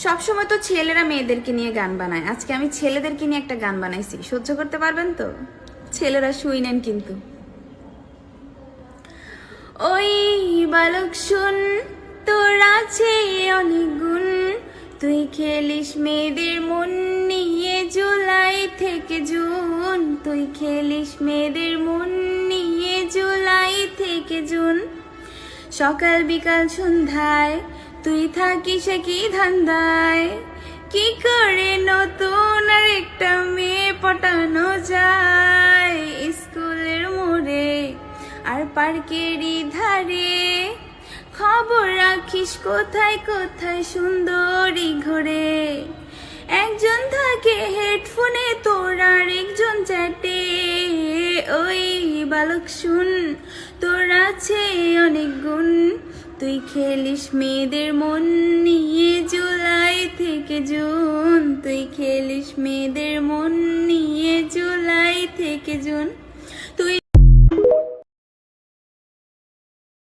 সব সময় তো ছেলেরা মেয়েদেরকে নিয়ে গান বানায়, আজকে আমি ছেলেদেরকে নিয়ে একটা গান বানাইছি, সহ্য করতে পারবেন তো? ছেলেরা শুই নেন কিন্তু। ওই বালক শুন, তোর আছে অনেক গুণ, তুই খেলিস মেয়েদের মন নিয়ে জুলাই থেকে জুন, তুই খেলিস মেয়েদের মন নিয়ে জুলাই থেকে জুন। সকাল বিকাল সন্ধ্যায় তুই থাকিস কি ধান্দায়, কি করে নতুন আর একটা মেয়ে পটানো যায় স্কুলের মোড়ে আর পার্কেরই ধারে। খবর রাখিস কোথায় কোথায় সুন্দরী ঘরে, একজন থাকে হেডফোনে তোর আর একজন চ্যাটে। ওই বালক শুন, তোর আছে অনেক গুণ, তুই খেলিস মেয়েদের মন নিয়ে জুলাই থেকে জুন, তুই খেলিস মেয়েদের মন নিয়ে জুলাই থেকে জুন।